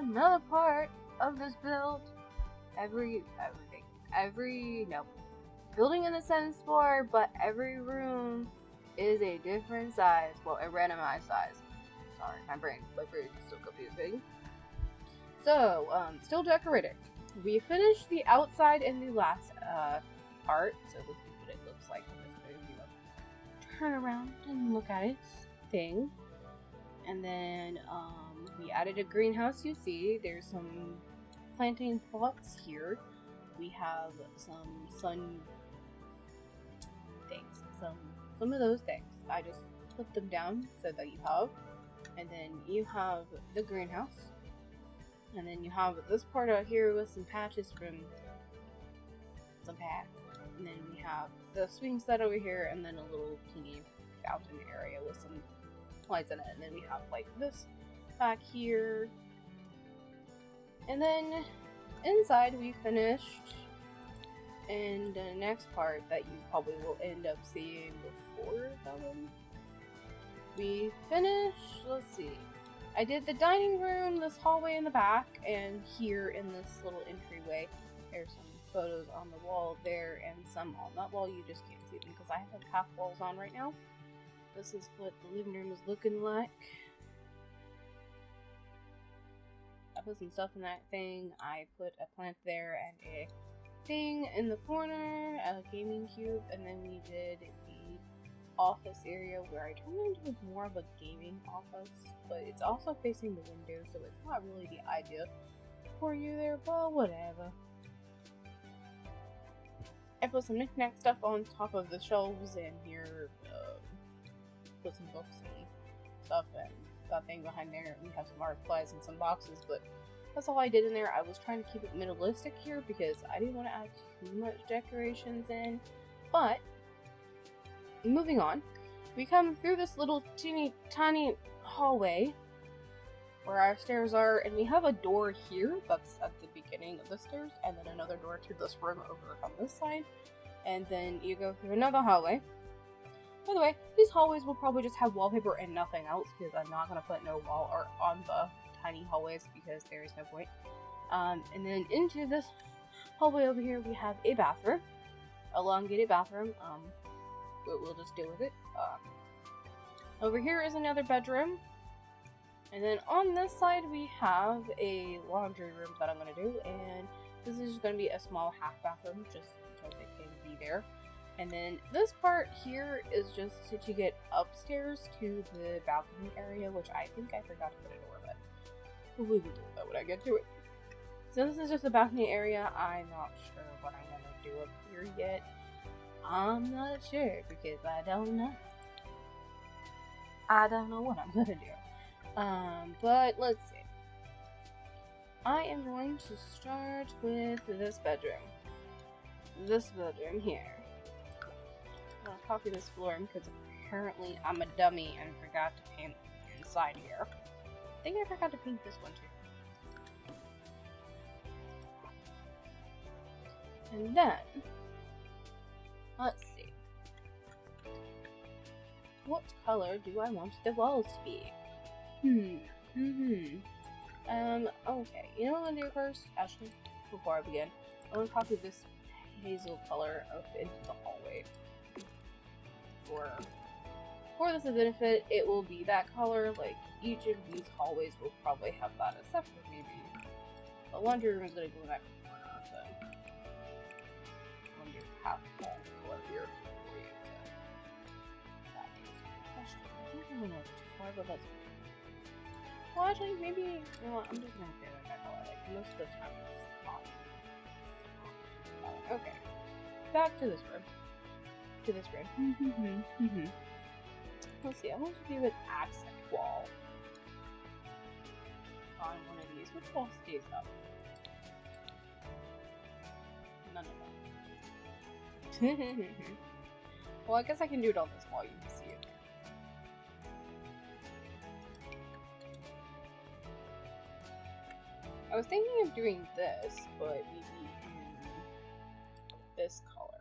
another part of this build. Building in the Sims 4, but every room is a different size. Well, a randomized size. Sorry, my brain is so confusing. So, still decorating. We finished the outside in the last part, so this is what it looks like in this video. Turn around and look at its thing. And then we added a greenhouse. You see, there's some planting plots here. We have some sun things, some of those things. I just put them down so that you have. And then you have the greenhouse. And then you have this part out here with some patches from some path. And then we have the swing set over here, and then a little teeny fountain area with some lights in it. And then we have like this back here. And then inside we finished, and the next part that you probably will end up seeing before that one, we finished, let's see, I did the dining room, this hallway in the back, and here in this little entryway, there's some photos on the wall there and some on that wall. You just can't see them because I have half walls on right now. This is what the living room is looking like. I put some stuff in that thing. I put a plant there and a thing in the corner, a gaming cube, and then we did the office area where I turned it into more of a gaming office, but it's also facing the window, so it's not really the idea for you there, but whatever. I put some knick-knack stuff on top of the shelves, and here, put some books and stuff, and that thing behind there. We have some art supplies and some boxes, but that's all I did in there. I was trying to keep it minimalistic here because I didn't want to add too much decorations in. But moving on, we come through this little teeny tiny hallway where our stairs are, and we have a door here that's at the beginning of the stairs, and then another door to this room over on this side, and then you go through another hallway. By the way, these hallways will probably just have wallpaper and nothing else because I'm not going to put no wall art on the tiny hallways because there is no point. And then into this hallway over here we have a bathroom, elongated bathroom. We'll just deal with it. Over here is another bedroom, and then on this side we have a laundry room that I'm going to do, and this is just going to be a small half bathroom just because it can be there. And then this part here is just to get upstairs to the balcony area, which I think I forgot to put a door, but we will do that when I get to it. So this is just the balcony area. I'm not sure what I'm going to do up here yet. I'm not sure because I don't know. I don't know what I'm going to do. But let's see. I am going to start with this bedroom. This bedroom here. I'll copy this floor because apparently I'm a dummy and forgot to paint inside here. I think I forgot to paint this one too. And then, let's see. What color do I want the walls to be? Okay. You know what I'm gonna do first? Actually, before I begin, I'm gonna copy this hazel color up into the hallway. For this benefit, it will be that color. Like, each of these hallways will probably have that, except for maybe the laundry room is going to go in that corner, so I'm going to have the color here for you. So that is a good question. I think I'm going to go too far, but that's okay. Well, actually, maybe, you know what, I'm just going to stay like that color. Like, most of the time it's not. Okay. Back to this room. Let's see, I want to do an accent wall on one of these. Which wall stays up? None of them. Well, I guess I can do it on this wall. You can see it. I was thinking of doing this, but maybe in this color.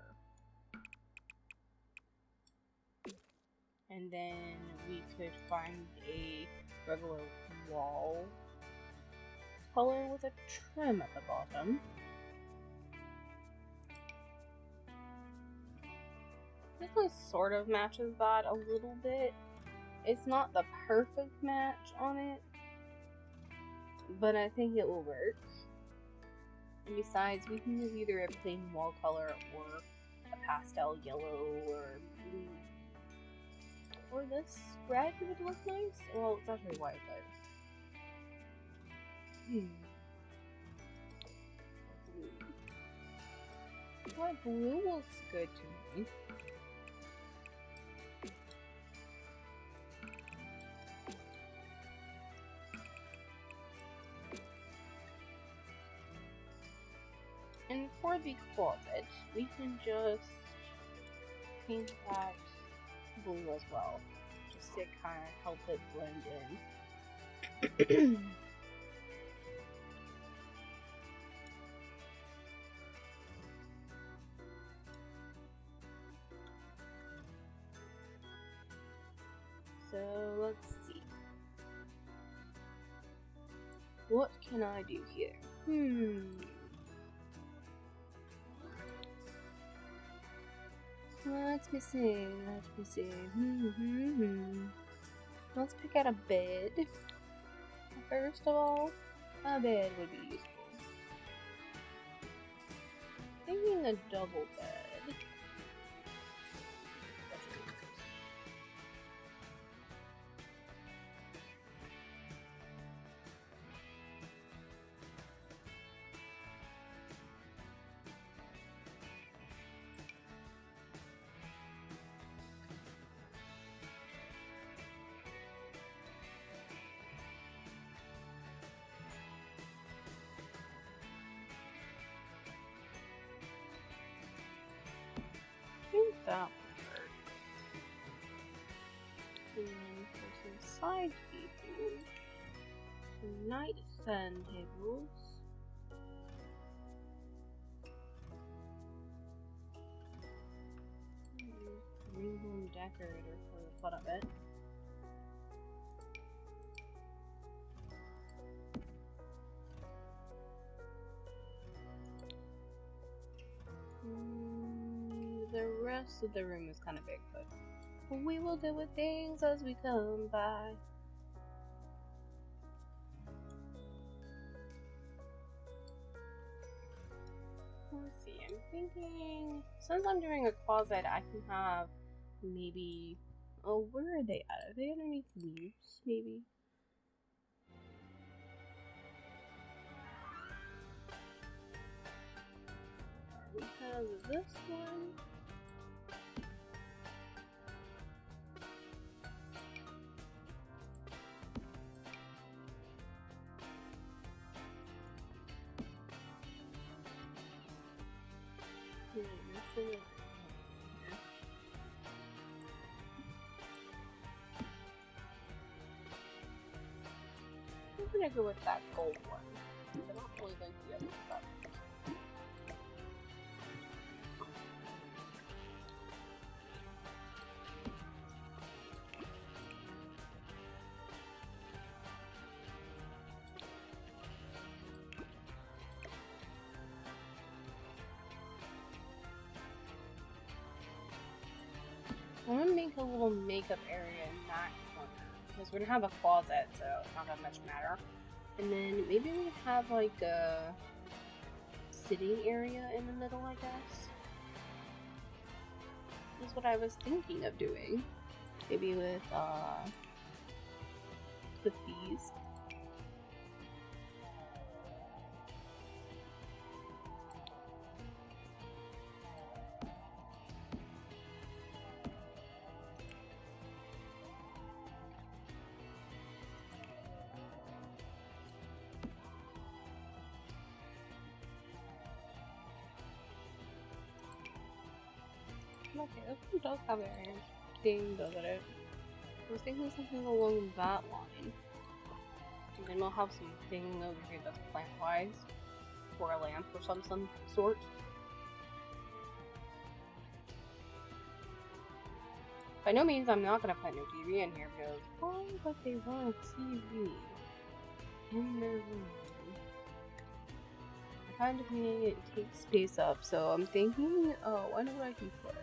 And then we could find a regular wall color with a trim at the bottom. This one sort of matches that a little bit. It's not the perfect match on it, but I think it will work. And besides, we can use either a plain wall color or a pastel yellow or blue. Or this red would look nice. Well, it's actually white, but... White blue looks good to me. And for the closet, we can just paint that blue as well, just to kind of help it blend in. So let's see. What can I do here? Let's be seeing. Let's pick out a bed. First of all, a bed would be useful. Thinking a double bed. That and for some side tables, some nightstand tables, rainbow decorator for the fun of it. The rest of the room is kind of big, but we will deal with things as we come by. Let's see, I'm thinking, since I'm doing a closet, I can have maybe, oh, where are they at? Are they underneath leaves, maybe? We have this one. I'm gonna go with that gold one. I don't really like the other stuff. I'm gonna make a little makeup area in that corner because we're gonna have a closet, so it's not that much matter. And then maybe we have like a sitting area in the middle, I guess. That's what I was thinking of doing. Maybe with these. Okay, this one does have an thing, doesn't it? I was thinking something along that line. And then we'll have something over here that's plant-wise. For a lamp or some sort. By no means I'm not going to put no TV in here because why would they want a TV in their room? Trying to make it take space up, so I'm thinking, oh, I know what I can put.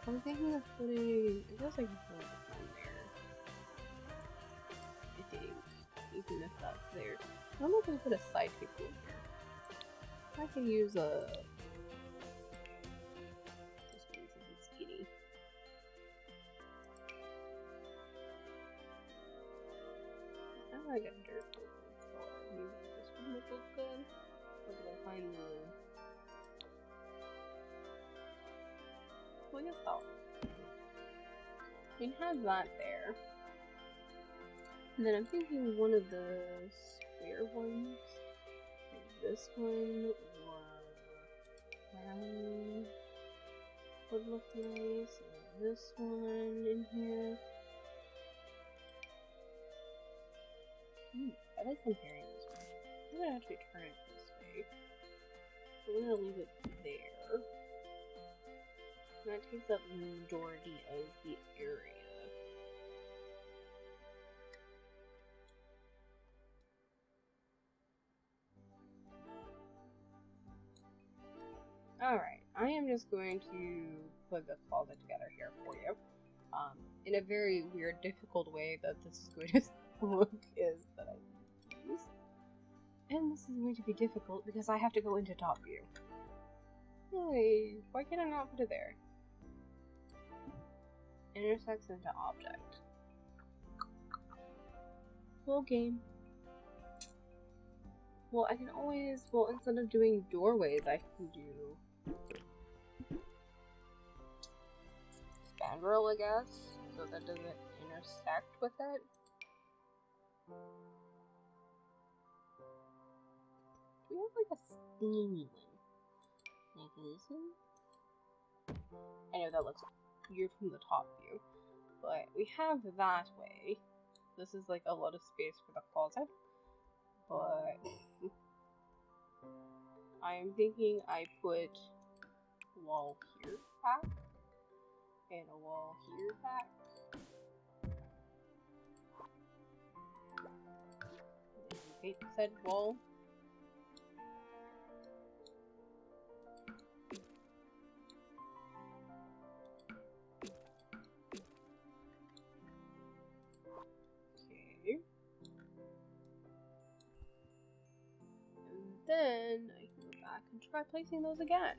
I'm thinking of putting, I guess I can put it on there. I think, even if that's there. I don't know if I can put a side table in here. I can use a, just because it's skinny. It's kind of like a dirt color. Maybe this one would look good. Or did I find the... Well, I guess that one. We can have that there. And then I'm thinking one of the square ones, like this one, or round, would look nice. And this one in here. I like comparing this one. I'm gonna actually turn it this way. I'm gonna leave it there. And that takes up the majority of the area. Alright, I am just going to put the closet together here for you. In a very weird, difficult way that this is going to look is that I use. And this is going to be difficult because I have to go into top view. Hey, why can't I not put it there? Intersects into object. Full game. Well, I can always, well, instead of doing doorways, I can do spandrel, I guess, so that doesn't intersect with it. Do we have like a steamy one? Like this one? I know that looks weird from the top view, but we have that way. This is like a lot of space for the closet, but I'm thinking I put a wall here back and a wall here back. Paint said wall. Okay. And then I can go back and try placing those again.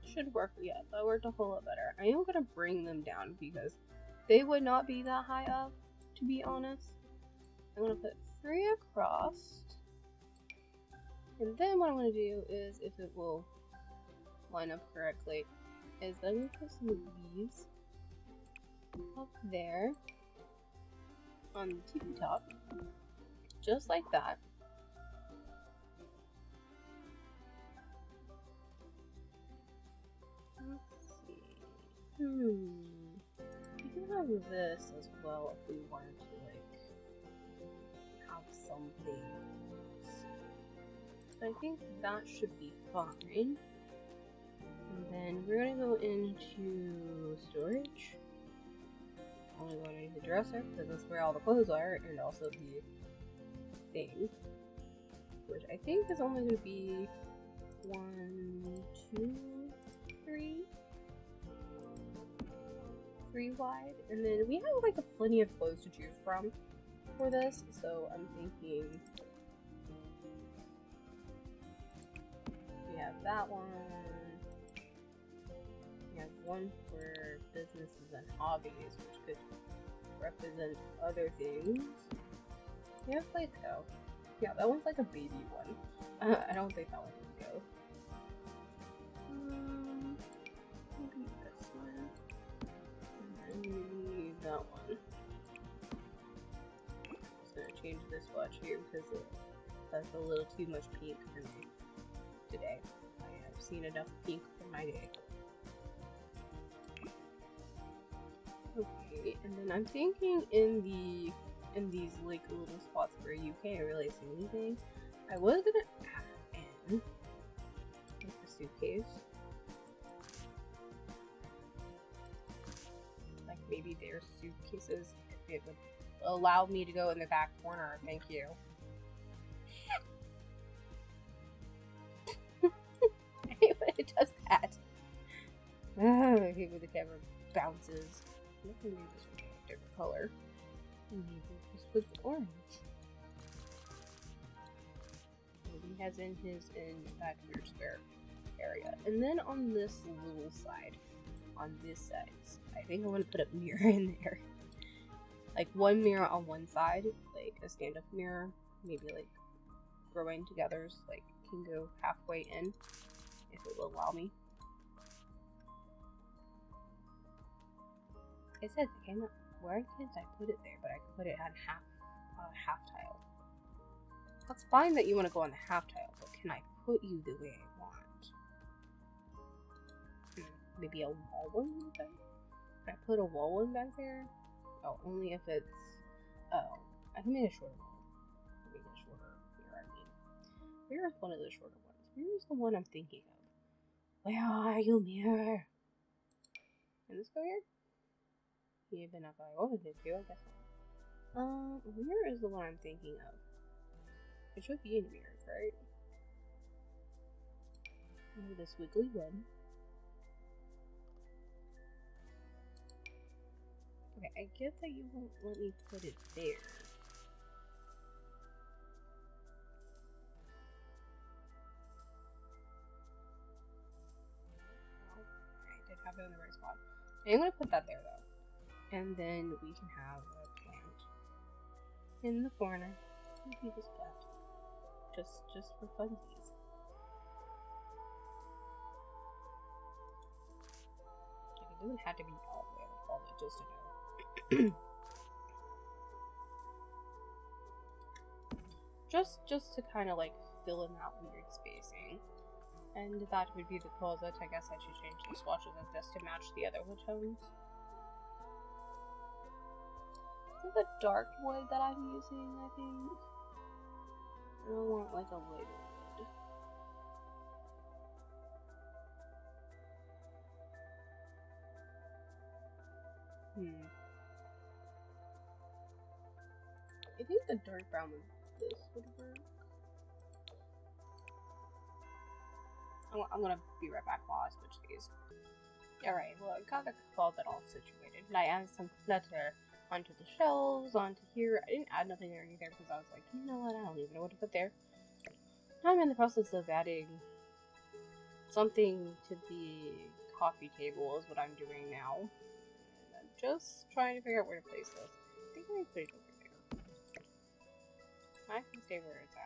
Should work, yeah, that worked a whole lot better. I am gonna bring them down because they would not be that high up, to be honest. I'm gonna put 3 across. And then what I'm gonna do is, if it will line up correctly, is I'm gonna put some of these up there on the tippy top. Just like that. Let's see. We can have this as well if we wanted to, like, have some things. So I think that should be fine. And then we're gonna go into storage. I'm gonna go into the dresser because that's where all the clothes are, and also the thing, which I think is only gonna be 1, 2, 3 wide, and then we have like plenty of clothes to choose from for this, so I'm thinking we have that one, we have one for businesses and hobbies, which could represent other things. We have Play-Doh. Yeah, that one's like a baby one. I don't think that one would go. Maybe this one. And then maybe that one. Just gonna change this watch here because that's a little too much pink for me today. I have seen enough pink for my day. Okay, and then I'm thinking in these like little spots where you can't really see anything, I was gonna add in like the suitcase. Like maybe their suitcases, if it would allow me to go in the back corner. Thank you. maybe the camera bounces. Maybe this with a different color. Maybe this with orange. Maybe he has in his back here spare area. And then on this little side, on this side, I think I want to put a mirror in there. Like one mirror on one side, like a stand-up mirror, maybe like growing together, so like can go halfway in, if it will allow me. It says I cannot. Where can't I put it there? But I can put it on half tile. That's fine that you want to go on the half tile, but can I put you the way I want? Maybe a wall one back? Can I put a wall one back there? Oh, only if it's. Oh, I can make a shorter wall. Make a shorter mirror. I mean, where is one of the shorter ones? Where is the one I'm thinking of? Where are you, mirror? Can this go here? Even if I wanted it to, I guess not. Where is the one I'm thinking of? It should be in mirrors, right? Maybe this wiggly one. Okay, I get that you won't let me put it there. Well, I did have it in the right spot. I'm gonna put that there though. And then we can have a plant in the corner. Maybe this plant. Just for funsies. Like, it doesn't have to be all the way on the closet just to know. just to kind of like fill in that weird spacing. And that would be the closet. I guess I should change the swatches of this to match the other wood tones. Is it the dark wood that I'm using, I think? I don't want like a lighter wood. I think the dark brown with this would work. I'm gonna be right back while I switch these. Alright, well, I got the closet all situated. And I added some clutter onto the shelves, onto here. I didn't add nothing underneath there because I was like, you know what, I don't even know what to put there. Now I'm in the process of adding something to the coffee table is what I'm doing now. And I'm just trying to figure out where to place this. I think I put it over there. I can stay where it's at.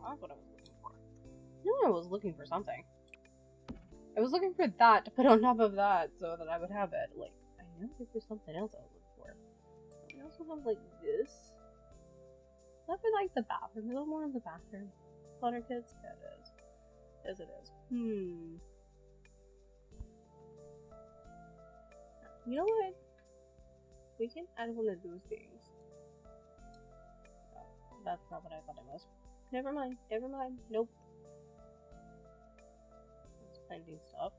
That's what I was looking for. I knew I was looking for something. I was looking for that to put on top of that so that I would have it. Like, I know there was something else I was looking for. I also have, like, this. Is that for, like, the bathroom? Is that more in the bathroom? Clutter kits? Yeah, it is. Yes, it is. You know what? We can add one of those things. Oh, that's not what I thought it was. Never mind. Nope. That's planting stuff.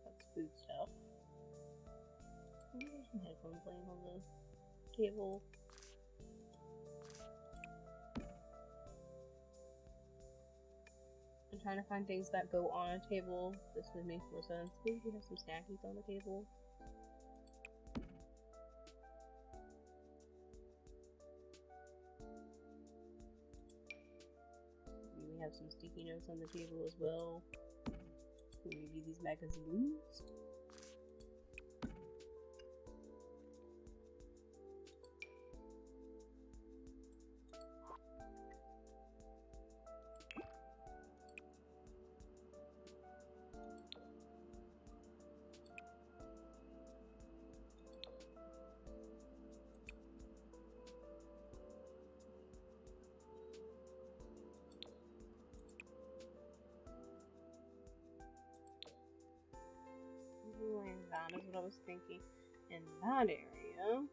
That's food stuff. There's some headphones laying on the table. I'm trying to find things that go on a table. This would make more sense. Maybe we have some snackies on the table. We have some sticky notes on the table as well. Maybe these magazines. I was thinking. In that area.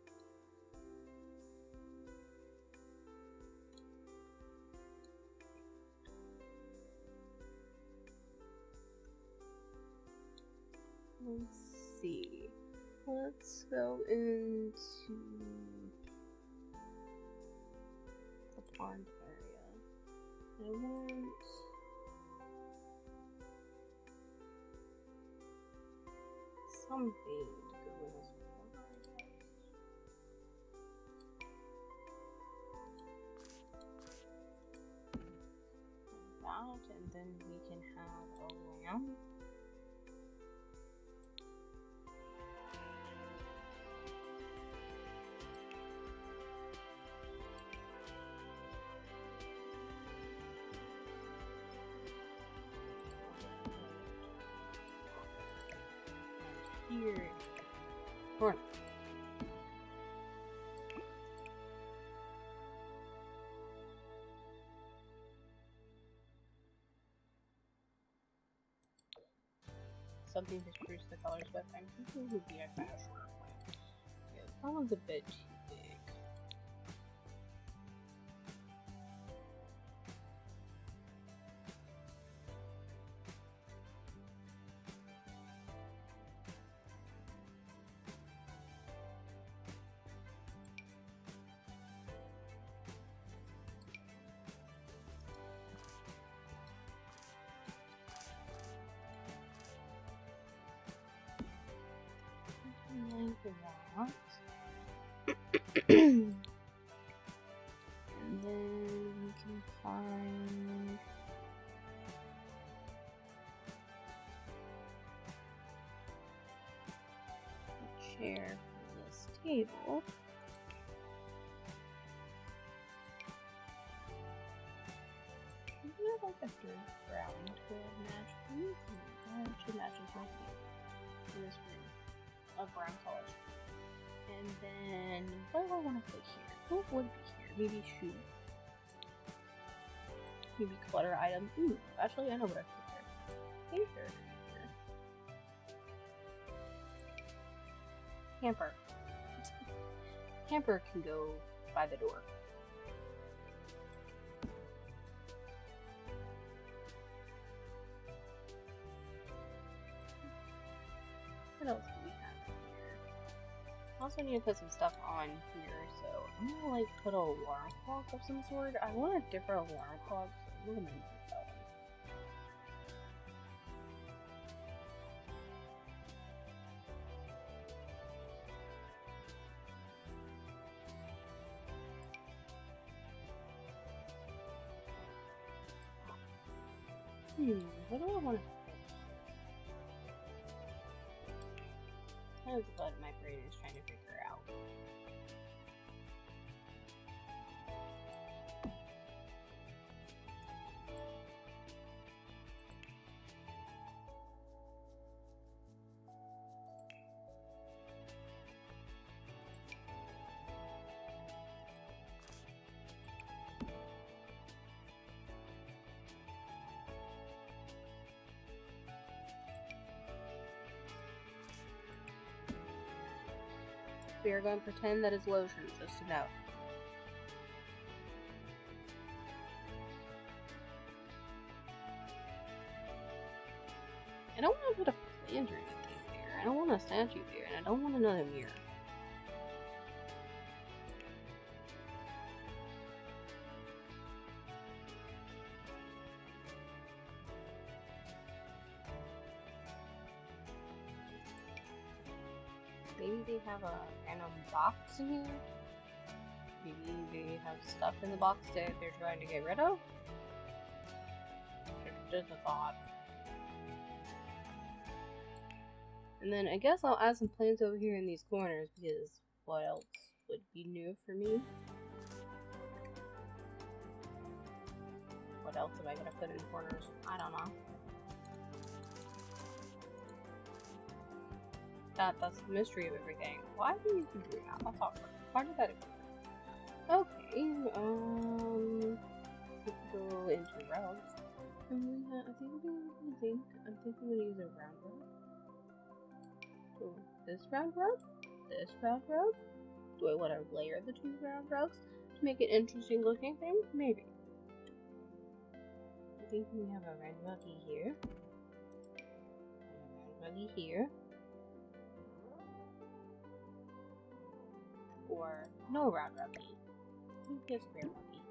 Let's see. Let's go into the pond area. I want something to go in this corner, I guess. Like that, and then we can have a lamp. Here, corner. Something to spruce the colors with. I'm thinking would be a kind of short plant. Yeah, that one's a bit too big. Like that. And then we can find a chair for this table. I like a dark brown to match. It matches my theme in this room of brown color. And then, what do I want to put here? What would be here? Maybe shoes. Maybe clutter item. Ooh, actually, I know what I put there. Here. Hamper. Hamper can go by the door. What else do we have here? I also need to put some stuff on here, so I'm gonna like put a alarm clock of some sort. I want a different alarm clock, so I'm gonna make that one. What do I want to put? That is what my brain is trying to figure out. We are going to pretend that it's lotion, just to know. I don't want to put a plant or anything there. I don't want a statue there, and I don't want another mirror. Maybe they have a random box in here. Maybe they have stuff in the box that they're trying to get rid of. Just a thought. And then I guess I'll add some plants over here in these corners because what else would be new for me? What else am I gonna put in corners? I don't know. That's the mystery of everything. Why do you do that? That's awkward. Why did that occur? Okay, we can go into routes. And I'm thinking I'm gonna use a round rug. Oh, this round rug, this round rug. Do I want to layer the two round rugs to make it interesting looking thing? Maybe. I think we have a round ruggy here. A round ruggy here. Or no round ruggy. Just square ruggy.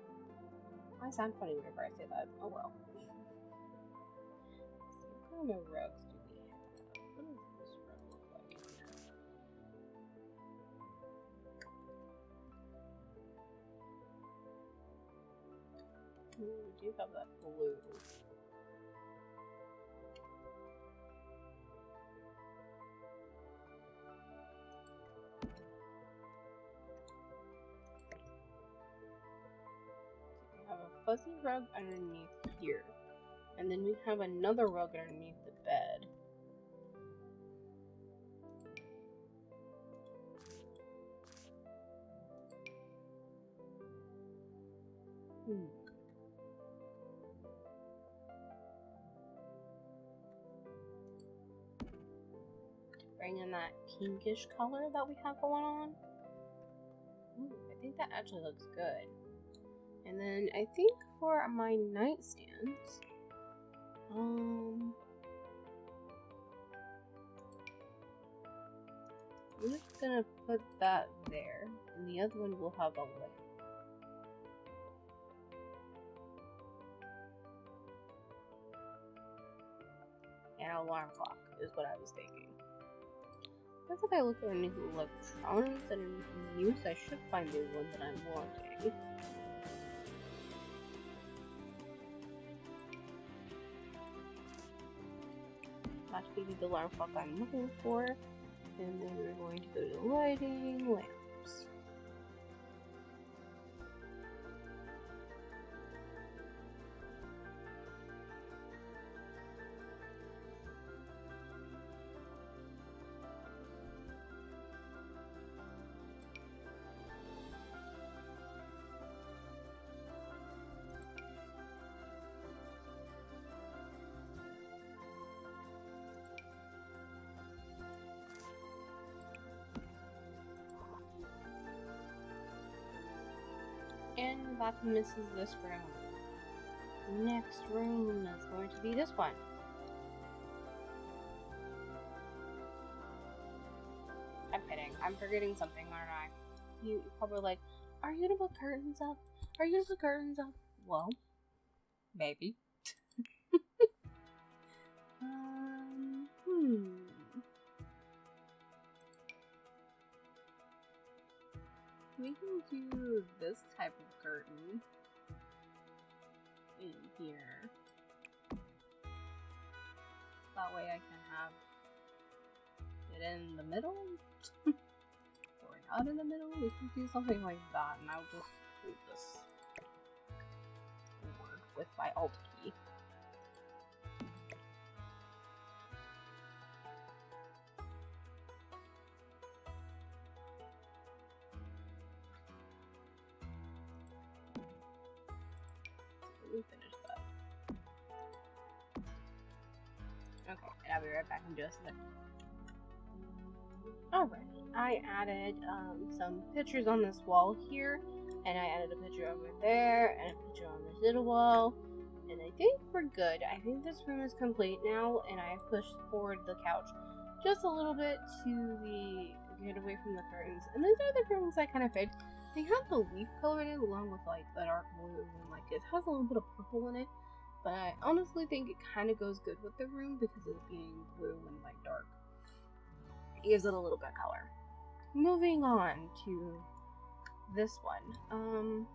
I sound funny whenever I say that. Oh well. So what kind of rugs do we have? What does this rug look like in here? We do have that blue. We have a fuzzy rug underneath here. And then we have another rug underneath the bed. Bring in that pinkish color that we have going on. I think that actually looks good. And then I think for my nightstands, I'm just gonna put that there, and the other one will have a lamp. And an alarm clock is what I was thinking. I think I look underneath electronics and in use, I should find the one that I'm wanting. That should be the alarm clock I'm looking for. And then we're going to go to lighting, lamps. And that misses this room. Next room is going to be this one. I'm kidding. I'm forgetting something, aren't I? You're probably like, are you gonna put curtains up? Are you gonna put curtains up? Well, maybe. We can do this type of curtain in here. That way I can have it in the middle or not in the middle. We can do something like that, and I'll just move this forward with my Alt key. Finish that. Okay, and I'll be right back in just a second. Alright, I added some pictures on this wall here, and I added a picture over there, and a picture on this little wall, and I think we're good. I think this room is complete now, and I pushed forward the couch just a little bit to get away from the curtains. And these are the curtains I kind of picked. They have the leaf color in it, along with like the dark blue, and like it has a little bit of purple in it. But I honestly think it kind of goes good with the room because of it being blue and like dark. It gives it a little bit of color. Moving on to this one.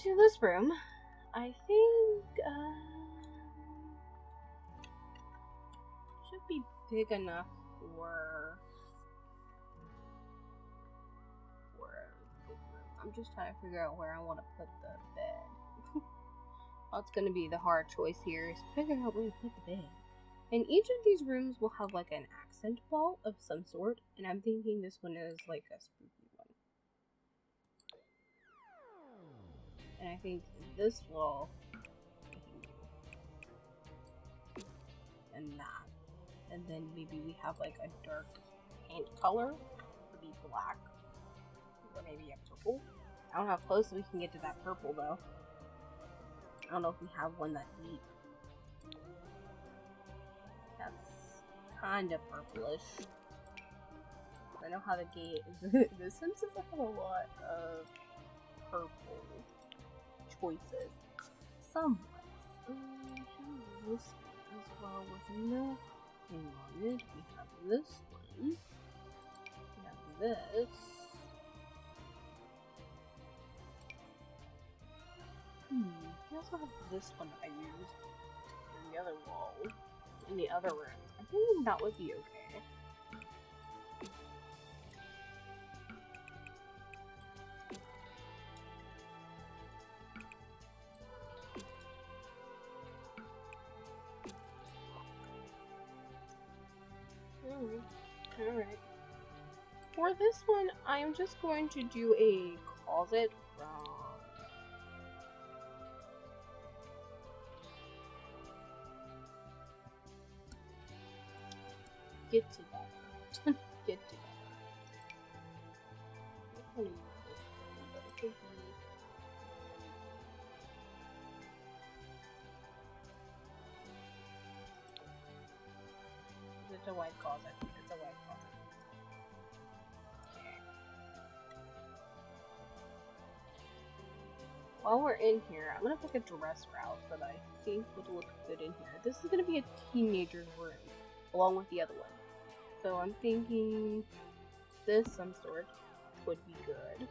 To this room, I think should be big enough for I'm just trying to figure out where I want to put the bed. That's going to be the hard choice here, is figuring out where to put the bed. And each of these rooms will have like an accent wall of some sort, and I'm thinking this one is like a spooky one. And I think this wall and that. and then maybe we have like a dark paint color, would be black, or maybe a purple. I don't know how close we can get to that purple though. I don't know if we have one that deep. That's kind of purplish. I know how the gate is. The Sims doesn't have a lot of purple choices. Somewhat. This one as well with no thing on it. We have this one. We have this. We also have this one that I used in the other wall, in the other room. I think that would be okay. Alright. For this one, I am just going to do a closet from... Get together. Get together. I'm gonna use this one, but it could be... It's a white closet. It's a white closet. Okay. While we're in here, I'm gonna pick a dress route that I think would look good in here. This is gonna be a teenager's room, along with the other one. So I'm thinking this some sort would be good.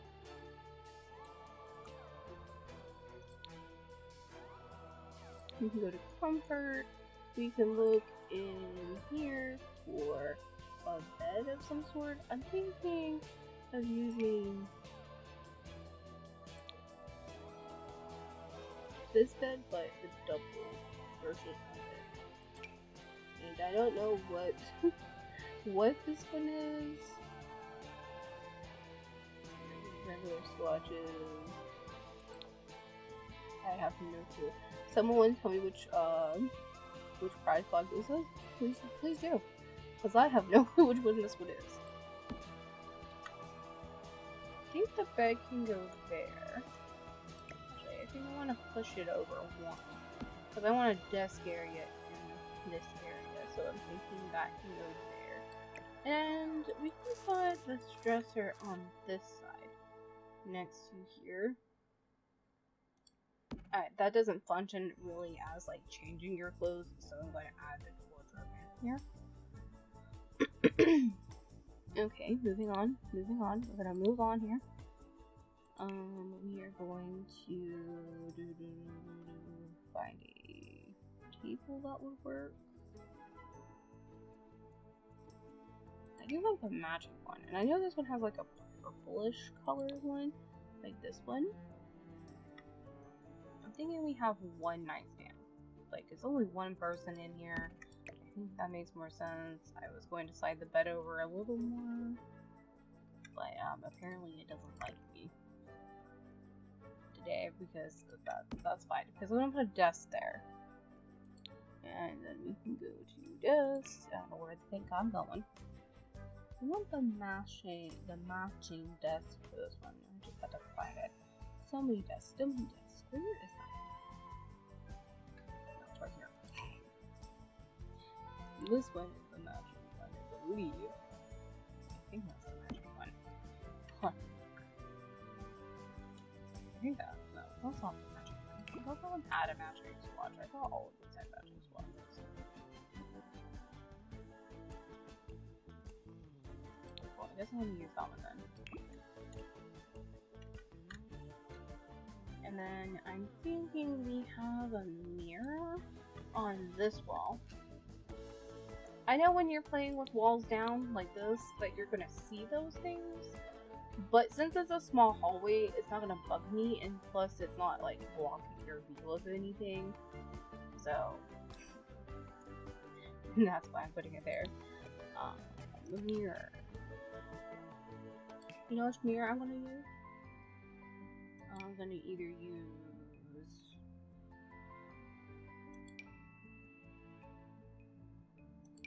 We can go to comfort. We can look in here for a bed of some sort. I'm thinking of using this bed, but the double version of it. And I don't know what what this one is. Regular swatches. I have no clue. Someone tell me which prize flag this is. Please do. Because I have no clue which one this one is. I think the bed can go there. Actually, I think I want to push it over one. Because I want a desk area in this area. So I'm thinking that can go there. And we can put the dresser on this side. Next to here. Alright, that doesn't function really as like changing your clothes, so I'm going to add the wardrobe in here. Okay, moving on. We're going to move on here. We are going to find a table that would work. I do have a matching one, and I know this one has like a purplish color one, like this one. I'm thinking we have one nightstand. Like, it's only one person in here. I think that makes more sense. I was going to slide the bed over a little more, but apparently it doesn't like me today because that's fine. Because I'm gonna put a desk there, and then we can go to desk. I don't know where I think I'm going. I want the matching desk for this one. I just had to find it. So many desks. Where is that? No, it's right here. This one is the matching one, I believe. I think that's the matching one. Huh. I think that. No, that's not the matching one. I thought that one had a matching swatch. I thought all of these had matching swatches. Well, I guess I'm gonna use that one then. And then I'm thinking we have a mirror on this wall. I know when you're playing with walls down like this that you're gonna see those things, but since it's a small hallway, it's not gonna bug me, and plus it's not like blocking your view of anything. So that's why I'm putting it there. The mirror. You know which mirror I'm gonna use? I'm gonna either use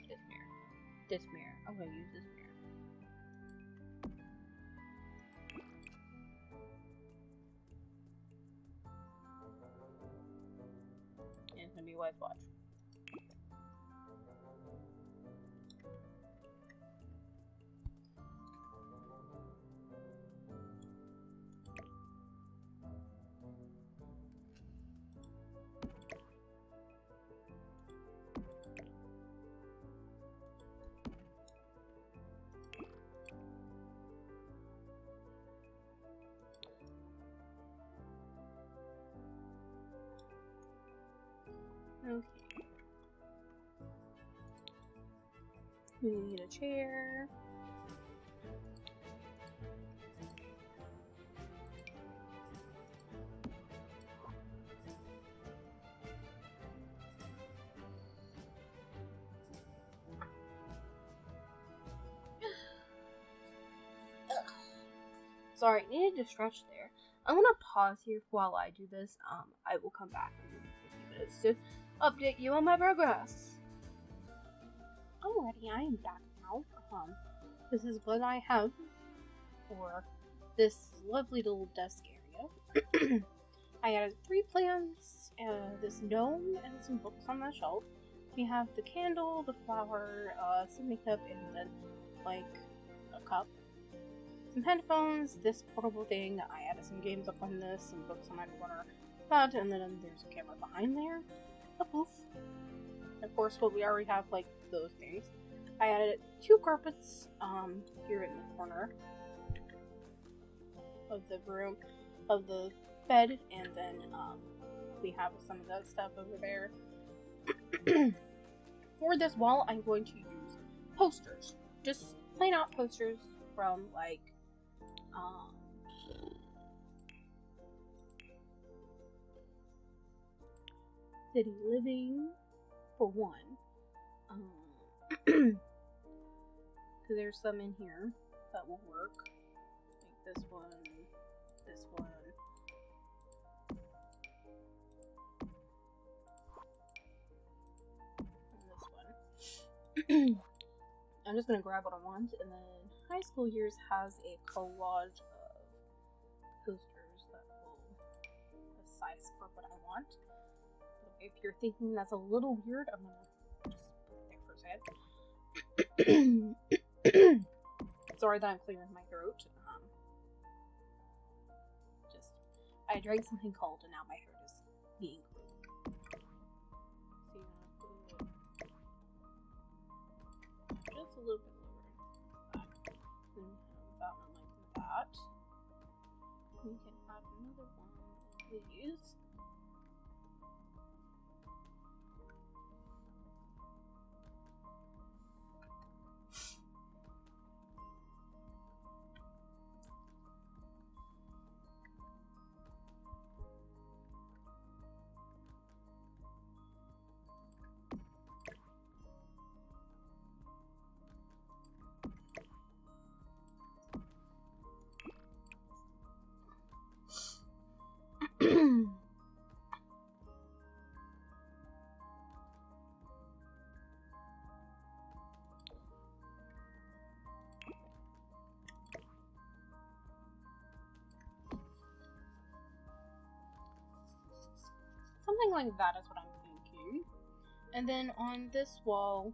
this mirror. this mirror. I'm gonna use this mirror. And it's gonna be Wise Watch. Okay. We need a chair. Sorry, needed to stretch there. I'm gonna pause here while I do this. I will come back in a few minutes to update you on my progress. Alrighty, I am back now. This is what I have for this lovely little desk area. I added 3 plants, this gnome, and some books on the shelf. We have the candle, the flower, some makeup, and then, like, a cup. Some headphones, this portable thing. I added some games up on this, some books on my corner, that, and then there's a camera behind there. A poof. Of course, what we already have, like, those things. I added 2 carpets, here in the corner of the room, of the bed, and then, we have some of that stuff over there. For this wall, I'm going to use posters. Just plain out posters from, like, City Living, for one. Because there's some in here that will work. Like this one, this one. And this one. I'm just gonna grab what I want, and then High School Years has a collage of posters that will size for what I want. If you're thinking that's a little weird, I'm gonna just put it there for a second. Sorry that I'm clearing my throat. I drank something cold and now my throat is being clean. So just a little bit lower. Then that one like that. We can add another one, please. Something like that is what I'm thinking. And then on this wall,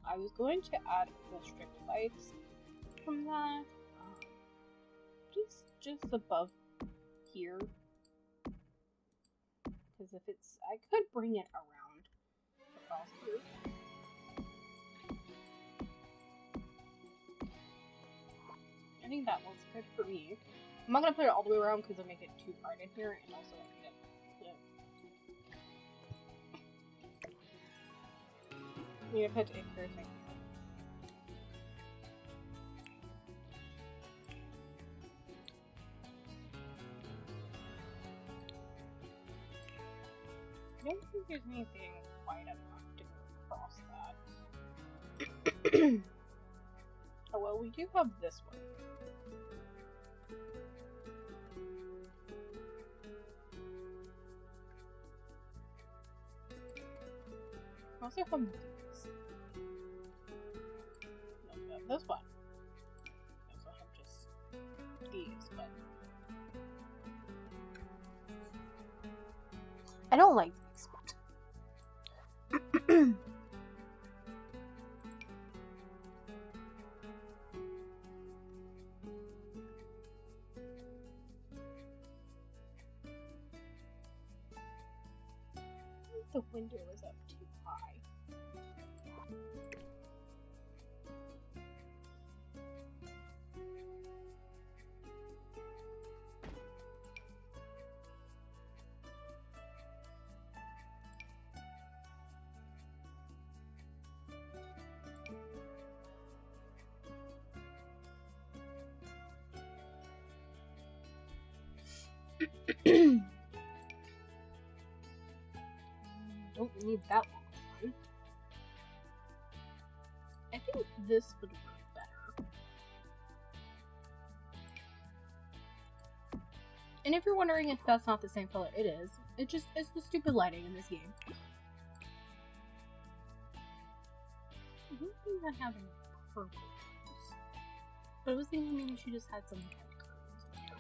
I was going to add the strip lights from that, just above here. Because if it's, I could bring it around across here. I think that looks good for me. I'm not gonna put it all the way around because it'll make it too bright in here, and also I'm gonna put it cursing. I don't think there's anything wide enough to go across that. Oh well, we do have this one. I also have these. That's fine. I also have just these, but I don't like these. The window is up too high. Don't need that one. I think this would work better. And if you're wondering if that's not the same color, it is. It's the stupid lighting in this game. I don't think I have any purple ones. But I was thinking maybe she just had some dark curves in there.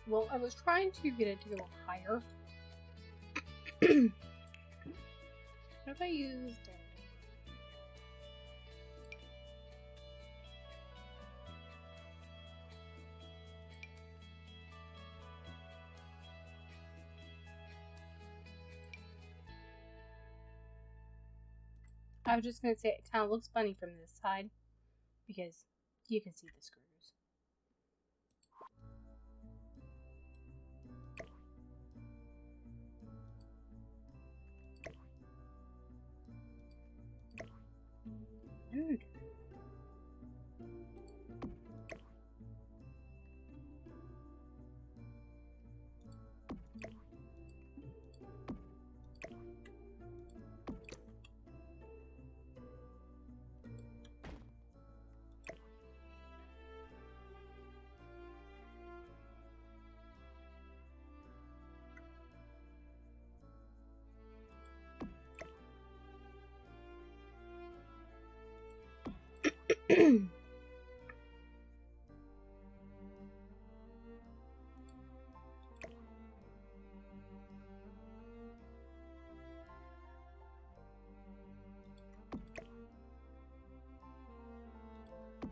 Well, I was trying to get it to go higher. What if I used... I was just going to say it kind of looks funny from this side because you can see the screws.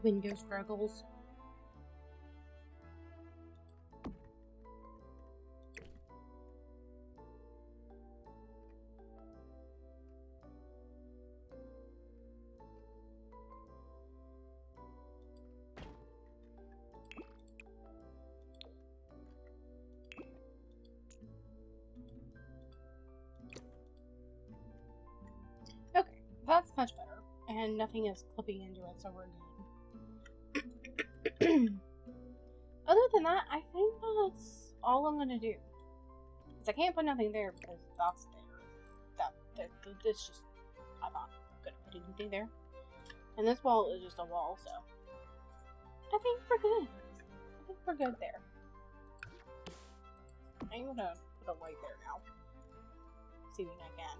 Window struggles. Okay, that's much better. And nothing is clipping into it, so we're good. Other than that, I think that's all I'm gonna do. Because I can't put nothing there because that's there. This just, I'm not gonna put anything there. And this wall is just a wall, so I think we're good. I think we're good there. I'm gonna put a light there now. Assuming I can.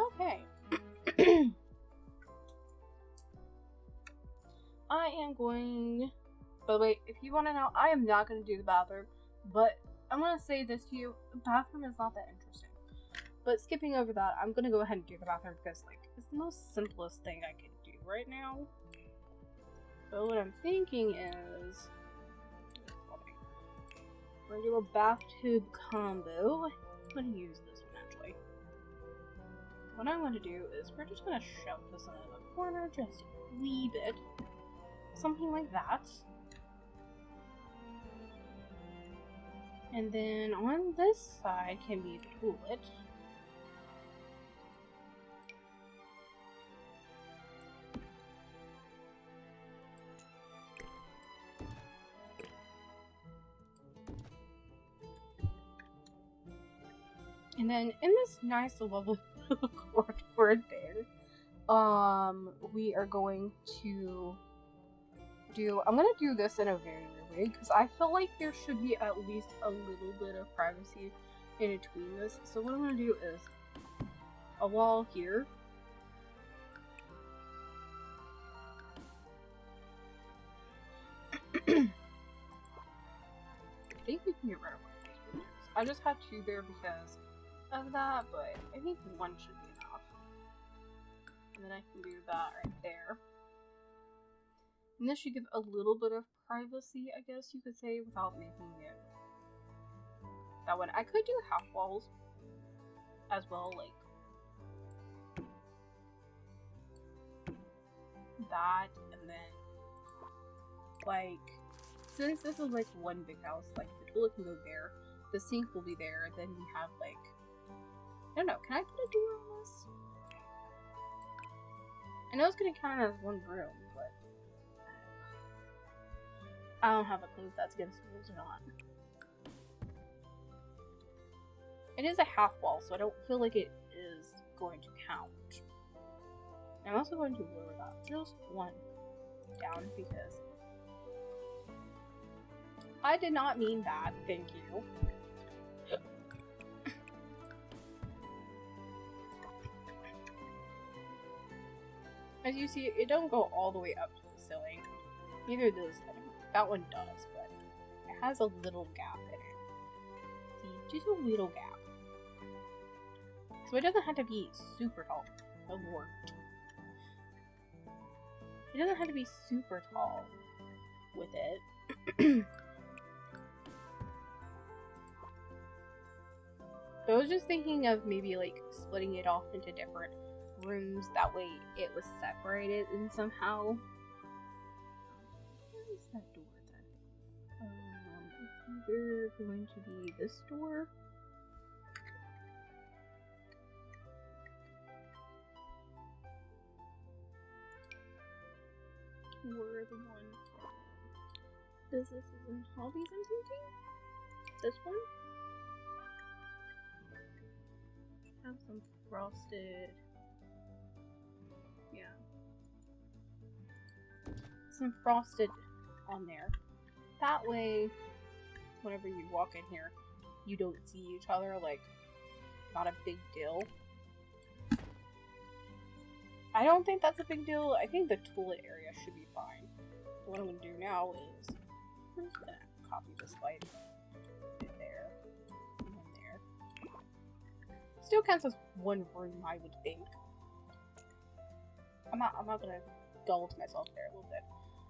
Okay. I am going... By the way, if you want to know, I am not going to do the bathroom, but I'm going to say this to you, the bathroom is not that interesting. But skipping over that, I'm going to go ahead and do the bathroom because, like, it's the most simplest thing I can do right now. But what I'm thinking is... We're going to do a bathtub combo. I'm going to use this one, actually. What I'm going to do is we're just going to shove this in the corner just a wee bit. Something like that. And then on this side can be the toilet. And then in this nice lovely corridor there, we are going to I'm gonna do this in a very weird way because I feel like there should be at least a little bit of privacy in between this. So what I'm gonna do is a wall here. I think we can get rid of one of these windows. I just had two there because of that, but I think one should be enough. And then I can do that right there. And this should give a little bit of privacy, I guess you could say, without making it that one. I could do half walls as well, like that, and then like since this is like one big house, like the toilet can go there, the sink will be there, then we have like, I don't know, can I put a door on this? I know it's gonna count as one room, but I don't have a clue if that's against the rules or not. It is a half wall, so I don't feel like it is going to count. I'm also going to lower that just one down because I did not mean that, thank you. As you see, it don't go all the way up to the ceiling. Neither does that one does, but it has a little gap in it. See, just a little gap. So it doesn't have to be super tall. Oh lord. It doesn't have to be super tall with it. So I was just thinking of maybe like splitting it off into different rooms, that way it was separated and somehow. Where is that door then? It's either going to be this door. Or the one businesses and hobbies, I'm thinking? This one? Have some frosted. Yeah. Some frosted on there. That way, whenever you walk in here, you don't see each other, like, not a big deal. I don't think that's a big deal. I think the toilet area should be fine. So what I'm going to do now is, I'm just going to copy this light. Put it there. And then there. Still counts as one room, I would think. I'm not going to double to myself there a little bit.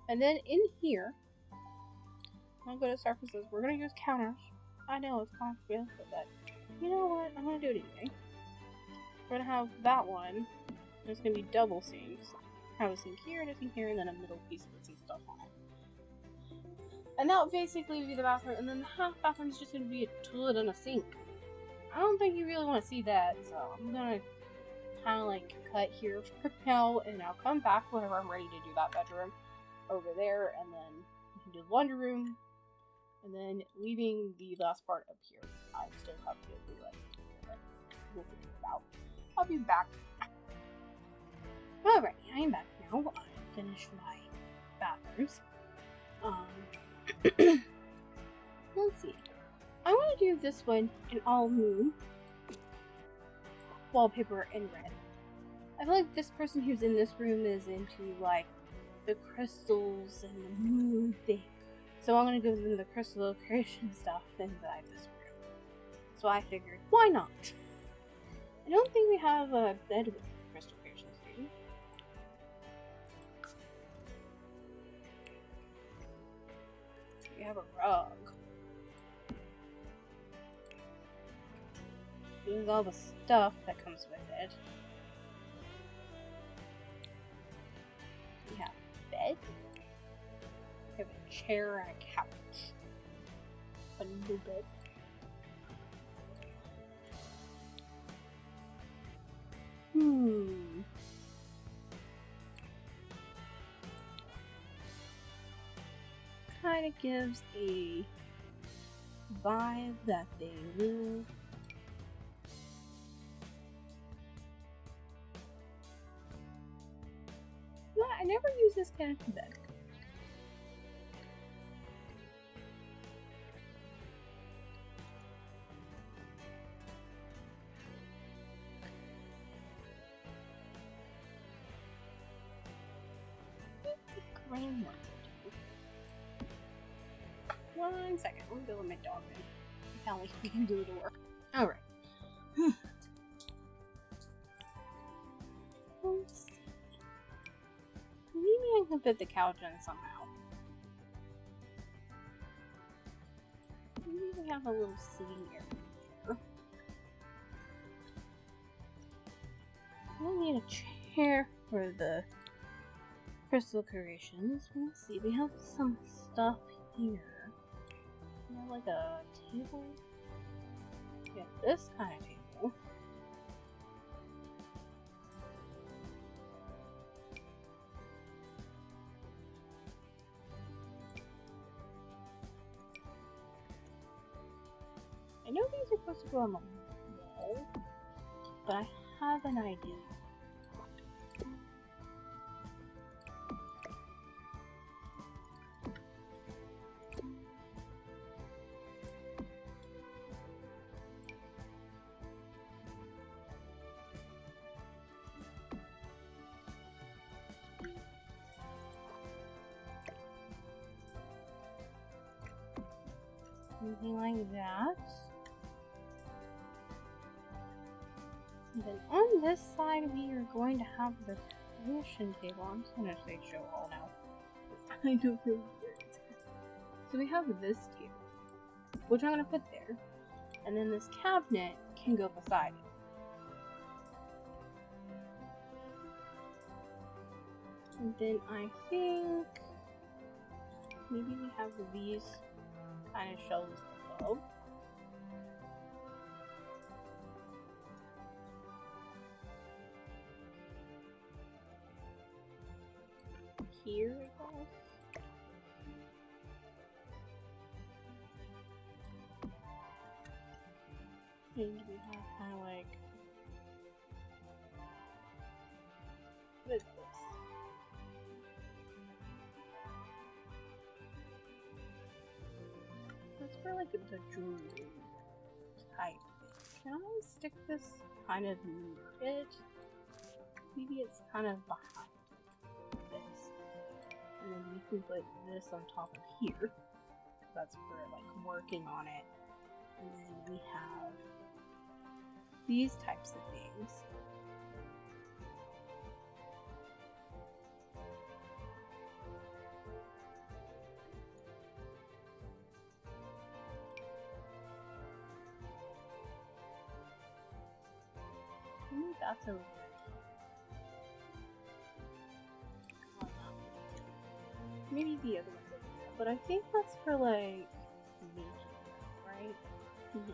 And then in here, I'm going to go to surfaces. We're going to use counters. I know it's controversial, but you know what? I'm going to do it anyway. We're going to have that one. There's going to be double sinks. Have a sink here, and a sink here, and then a middle piece with some stuff on it. And that would basically be the bathroom, and then the half bathroom is just going to be a toilet and a sink. I don't think you really want to see that, so I'm going to kind of like cut here for now, and I'll come back whenever I'm ready to do that bedroom over there, and then we can do the laundry room, and then leaving the last part up here. I still have to do it, but we'll figure it out. I'll be back. Alright, I am back now. I finished my bathrooms. Let's see. I want to do this one in all moon wallpaper in red. I feel like this person who's in this room is into like the crystals and the moon thing. So I'm going to give them the crystal creation stuff inside this room. So I figured, why not? I don't think we have a bed with crystal creations, do we? We have a rug. This is all the stuff that comes with it. We have a bed. We have a chair and a couch. A new bed. Kind of gives a vibe that they live I never use this canopy bed. One second, I'm gonna let my dog in. Tell me we can do the work. Alright. Let's see. Maybe I can fit the couch in somehow. Maybe we have a little seating area here. We'll need a chair for the crystal creations. Let's see, we have some stuff here. We have like a table. We have this kind of table. I know these are supposed to go on the wall, but I have an idea. Something like that. And then on this side, we are going to have the creation table. I'm just going to say show all now. It's kind of really weird. So we have this table, which I'm going to put there. And then this cabinet can go beside it. And then I think maybe we have these kind of shelves above. Here, I guess. And we have kind of like, what is this? That's for like the jewelry type. Can I stick this kind of near it? Maybe it's kind of behind this. And then we can put this on top of here. That's for like working on it. And then we have these types of things. I think that's over there. Maybe the other one's over there, but I think that's for like making, right? Mm-hmm.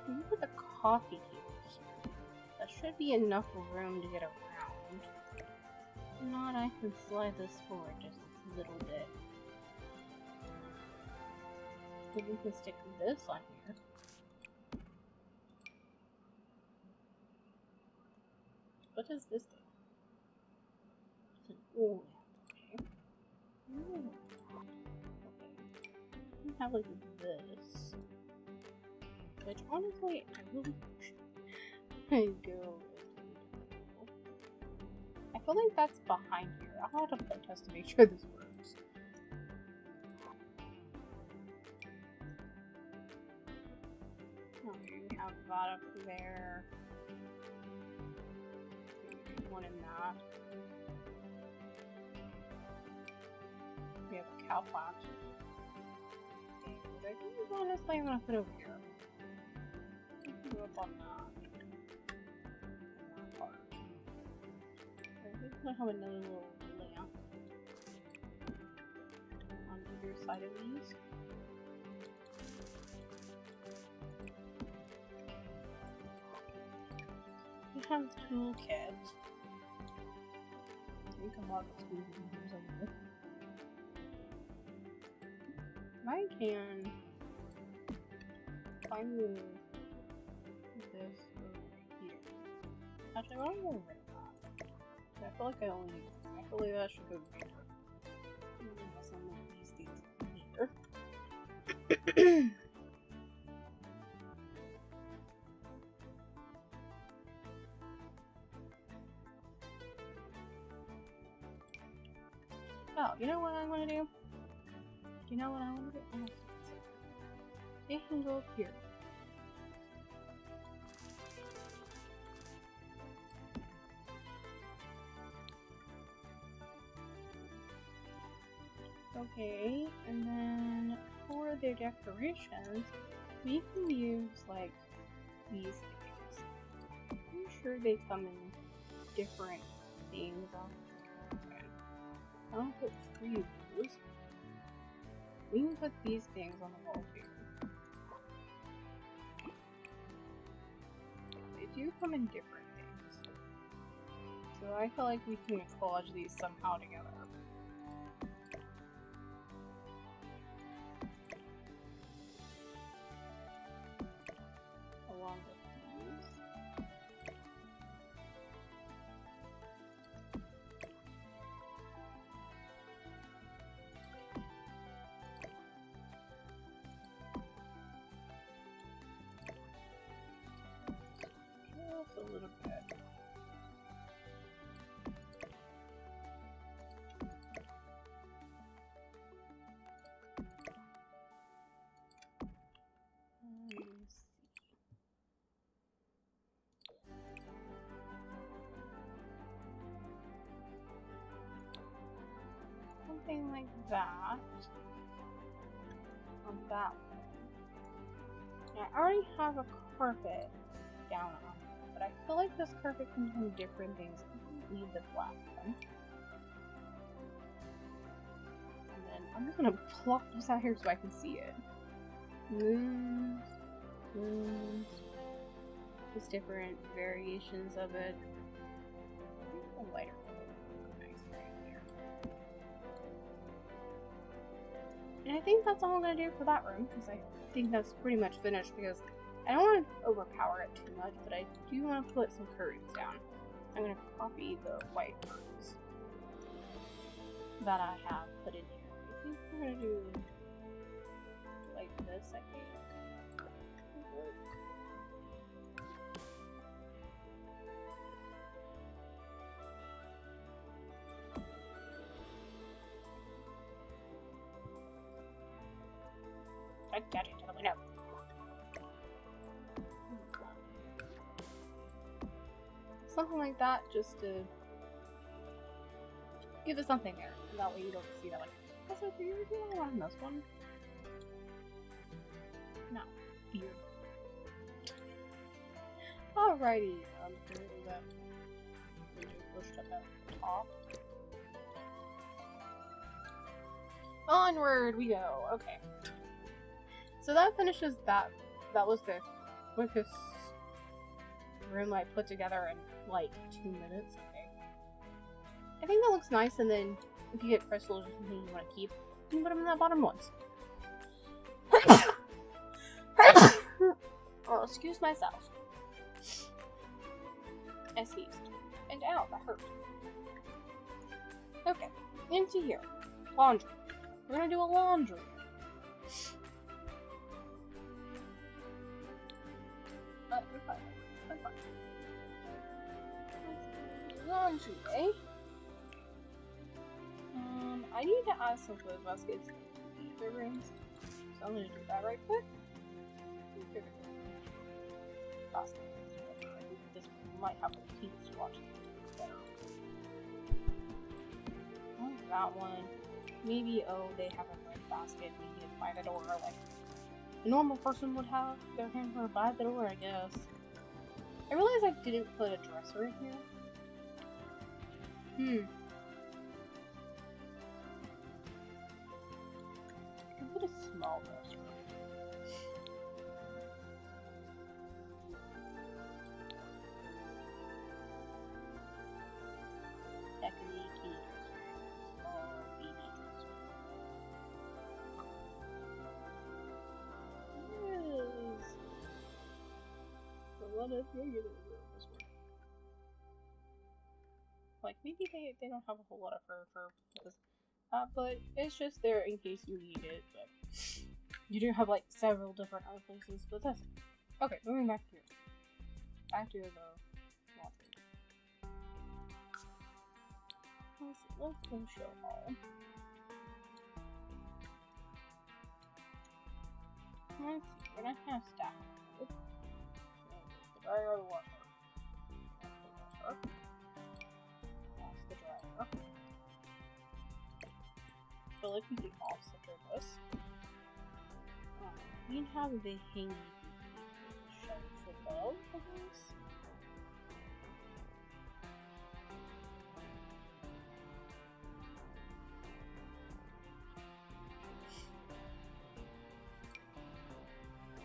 We can put the coffee table here. That should be enough room to get around. If not, I can slide this forward just a little bit. Maybe we can stick this on here. What does this do? It's an old lamp, okay. Ooh. Okay. We have like this. Which honestly, I really should go with. I feel like that's behind here. I'll have to play test to make sure this works. Okay, we have that up there. One in that. We have a cow plant. Okay, I think honestly I'm gonna put over here. Go up on that. That part. I think I'm gonna have another little lamp on either side of these. We have a toolkit. We can log the tools over. I can find this over here. Actually, why don't I get rid of that? I feel like I feel like that should go here. Unless I'm gonna use these here. Oh, you know what I want to do? You know what I want to do? It can go up here. Okay, and then for their decorations, we can use like these things. I'm sure they come in different things. Okay. I'll put 3 of those. We can put these things on the wall here. They do come in different things. So I feel like we can collage these somehow together. Along with these. Just a little bit. Something like that on that one. Now, I already have a carpet down on it, but I feel like this carpet can do different things. Leave the black one. And then I'm just gonna plop this out here so I can see it. Moons. There's different variations of it. A lighter one. And I think that's all I'm going to do for that room, because I think that's pretty much finished, because I don't want to overpower it too much, but I do want to put some curtains down. I'm going to copy the white curtains that I have put in here. I think we're going to do like this, I think. I got it to the window. Something like that, just to give it something there. And that way you don't see that, like, that's over here, you don't want this one. No, here. Alrighty, here we go. We just pushed up at the top. Onward we go. Okay. So that finishes that. That was the quickest room I put together in like 2 minutes. Okay. I think that looks nice, and then if you get crystals or something you want to keep, you can put them in that bottom ones. Oh, excuse myself. I sneezed. And ow, that hurt. Okay, into here. Laundry. We're gonna do a laundry. You're fine. I'm fine. Laundry, eh? I need to add some clothes baskets in the rooms, so I'm gonna do that right quick. Basket. I think this might have a pink swatch better. Oh, that one. Maybe, oh, they have a red basket. Maybe it's by the door, like a normal person would have their hamper by the door, I guess. I realized I didn't put a dresser in here. I could put a small dresser. What if you're gonna do this one? Maybe they don't have a whole lot of fur for this. But it's just there in case you need it. But you do have like several different other places, but that's it. Okay, moving back here. Back to the laundry. Let's go show all. Let's see, we're gonna have staff. The dryer or the washer. That's the washer. That's the dryer. I feel like we can offset this. We have the hanging shelves above this.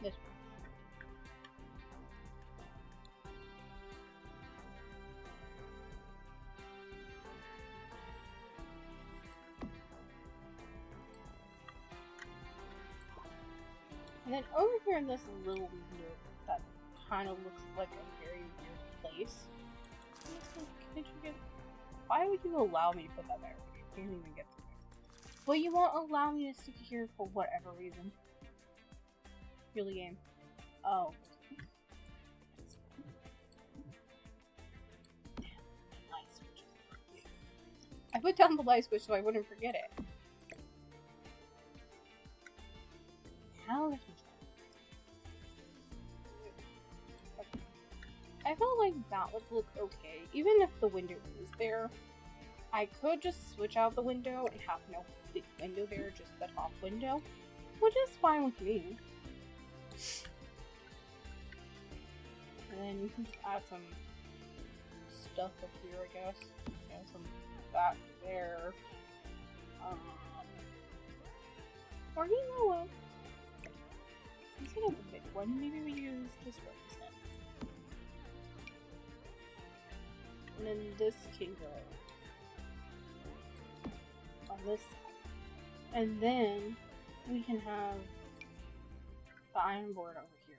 This one. And then over here in this little nook that kind of looks like a very weird place. Why would you allow me to put that there? You can't even get to there. Well, you won't allow me to stick here for whatever reason. Really, game. Oh. Light switch. I put down the light switch so I wouldn't forget it. How is I felt like that would look okay, even if the window is there. I could just switch out the window and have no big window there, just the top window, which is fine with me. And then you can just add some stuff up here, I guess. Yeah, some back there. Or you know what? Instead of a big one, maybe we use this one instead. And then this can go on this side. And then we can have the iron board over here.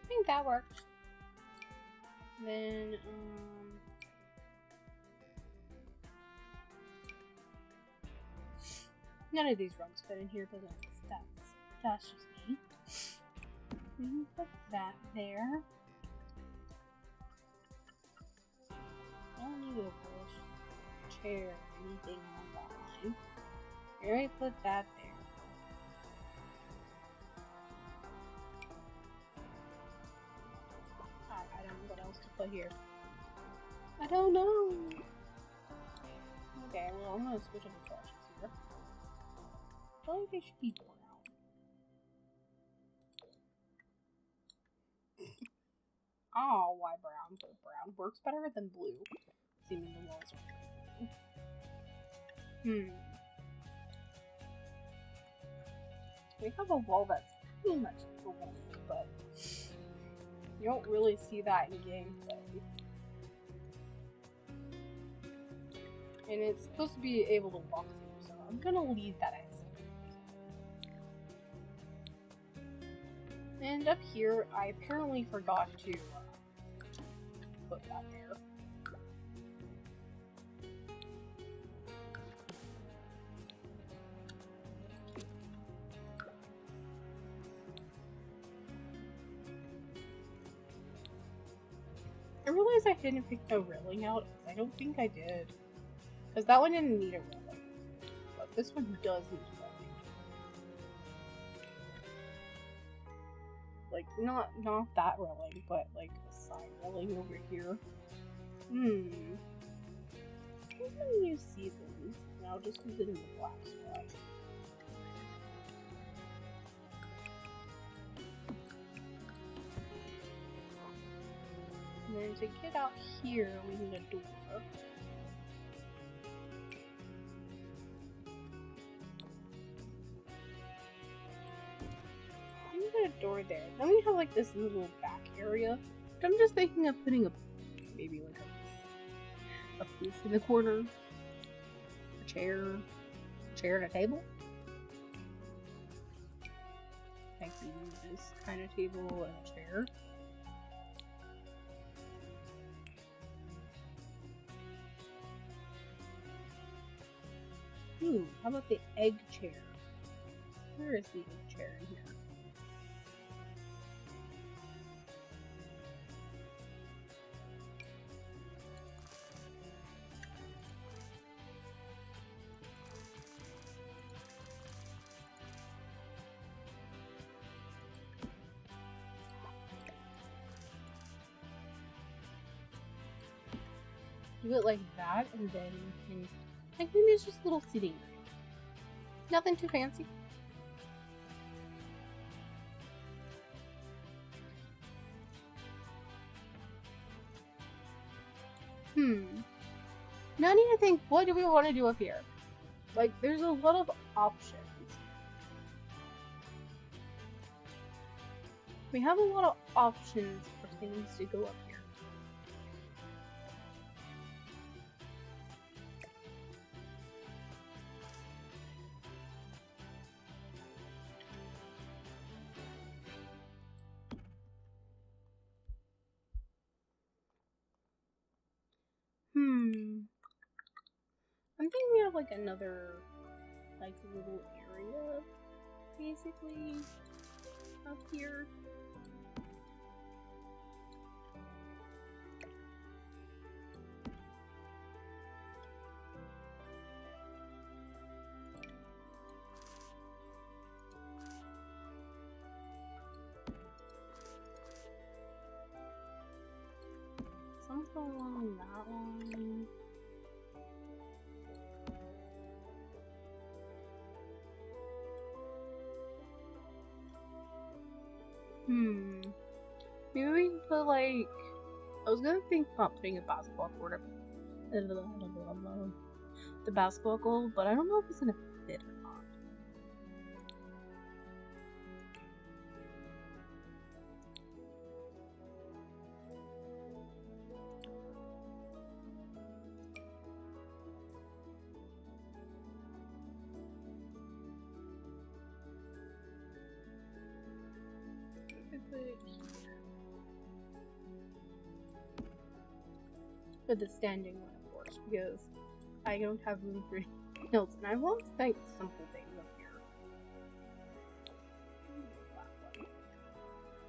I think that works. Then, none of these rugs fit in here, but that's just me. We can put that there. I don't need a bush, chair, or anything on that line. I already put that there. I don't know what else to put here. I don't know. Okay, well, I'm gonna switch up the brushes here. I feel like they should be brown. Oh, why brown? But brown works better than blue. Seeming the walls are green. We have a wall that's pretty much blue, but you don't really see that in gameplay. And it's supposed to be able to walk through, so I'm gonna leave that as. And up here, I apparently forgot to put that there. I realized I didn't pick the railing out, because I don't think I did. Because that one didn't need a railing. But this one does need a railing. Like, not that railing, but like a side railing over here. I'm gonna use seasons, and I'll just use it in the black spot. And then to get out here, we need a door. We need a door there. Then we have like this little back area. I'm just thinking of putting maybe like a poof in the corner, a chair and a table. this kind of table and a chair. Ooh, how about the egg chair? Where is the egg chair in here? Do it like that, and then like maybe it's just a little seating area. Nothing too fancy. Now I need to think, what do we want to do up here? Like, there's a lot of options. We have a lot of options for things to go up here. I'm thinking of like another like little area basically up here. Something along that line. Maybe we can put like, I was gonna think about putting a basketball court up the basketball goal, but I don't know if it's gonna fit or not. For the standing one, of course, because I don't have room for anything else, and I want like simple things up here.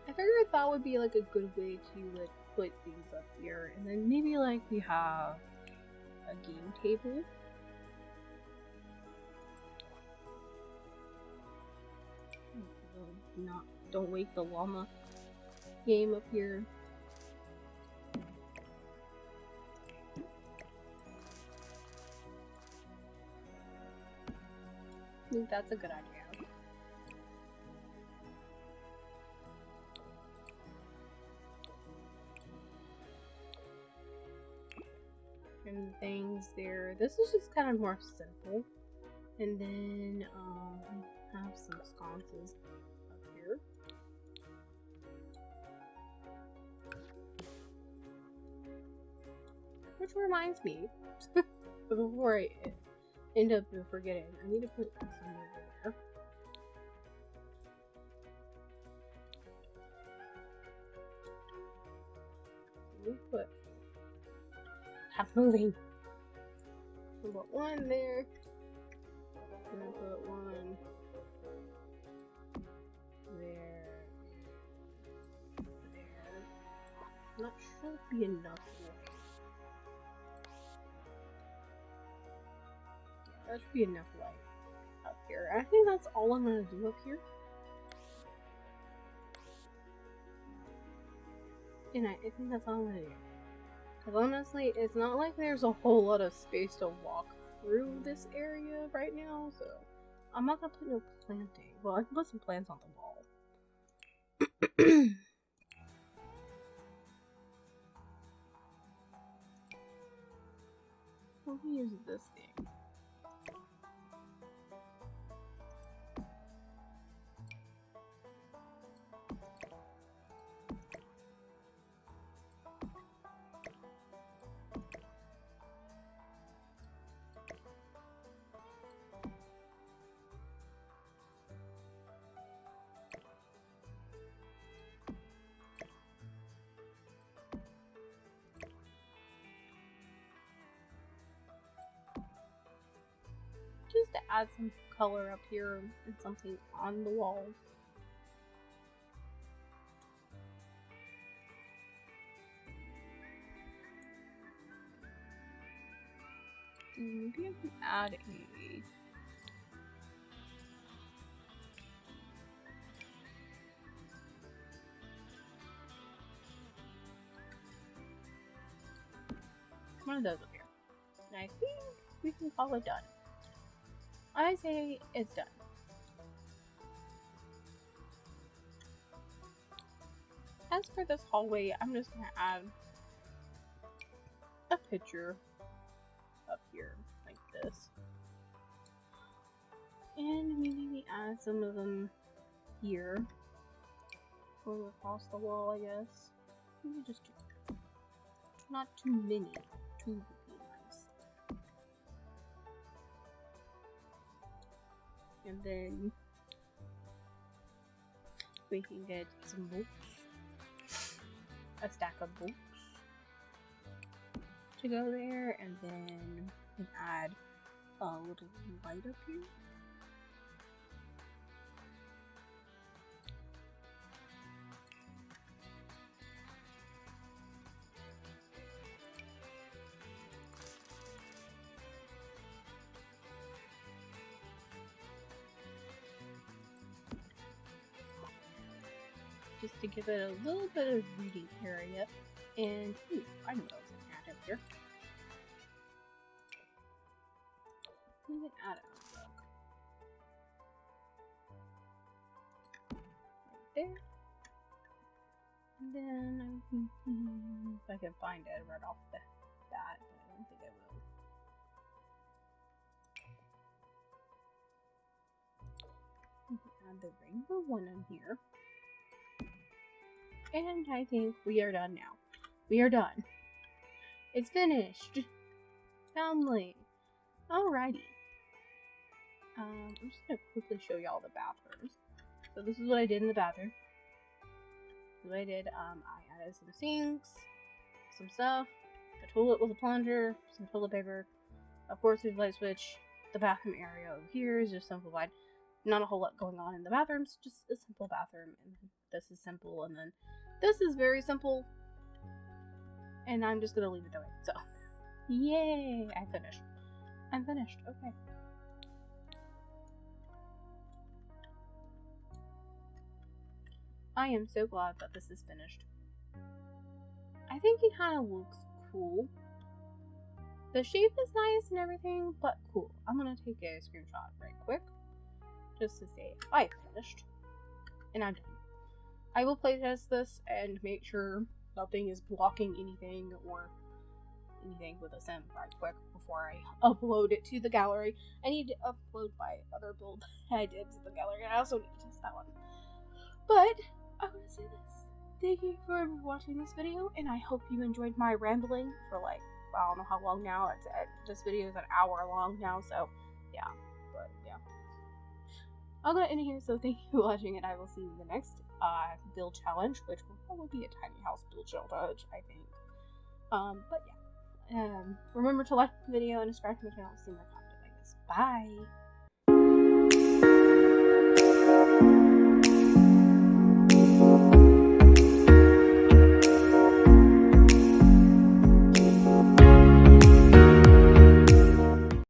I figured that would be like a good way to like put things up here, and then maybe like we have a game table. Don't wake the llama game up here. I think that's a good idea. And things there. This is just kind of more simple. And then have some sconces up here. Which reminds me, before I end up forgetting, I need to put some over there. We put, stop moving. We put one there. And I put one there. There. I'm not sure it'll be enough. That should be enough light up here. I think that's all I'm gonna do up here. And I think that's all I'm gonna do. Because honestly, it's not like there's a whole lot of space to walk through this area right now, so I'm not gonna put no planting. Well, I can put some plants on the wall. Let me use this thing. add some color up here and something on the wall. Maybe I can add a one of those up here. And I think we can call it done. I say it's done. As for this hallway, I'm just gonna add a picture up here like this. And maybe we add some of them here. Going across the wall, I guess. Maybe just two. Not too many. Two would be nice. And then we can get some books. A stack of books to go there, and then we can add a little light up here. Just to give it a little bit of reading area. And, ooh, I know what I was going to add up here. We can add a book. Right there. And then I'm thinking if I can find it right off the bat, but I don't think I will. We can add the rainbow one in here. And I think we are done now. We are done. It's finished. Finally. Alrighty. I'm just gonna quickly show y'all the bathrooms. So this is what I did in the bathroom. What I did, I added some sinks, some stuff, a toilet with a plunger, some toilet paper. Of course, there's a light switch. The bathroom area over here is just simplified. Not a whole lot going on in the bathrooms, just a simple bathroom. And this is simple, and then this is very simple. And I'm just gonna leave it that way. So, yay! I'm finished. I'm finished. Okay. I am so glad that this is finished. I think it kind of looks cool. The shape is nice and everything, but cool. I'm gonna take a screenshot right quick, just to say I finished. And I'm done. I will playtest this and make sure nothing is blocking anything or anything with a sim right quick before I upload it to the gallery. I need to upload my other build I did to the gallery, and I also need to test that one. But I want to say this. Thank you for watching this video, and I hope you enjoyed my rambling for like, I don't know how long now. This video is an hour long now, so yeah. But yeah. I'm gonna end it here, so thank you for watching, and I will see you in the next build challenge, which will probably be a tiny house build challenge, I think. But yeah. Remember to like the video and subscribe to my channel to see more content like this. Bye!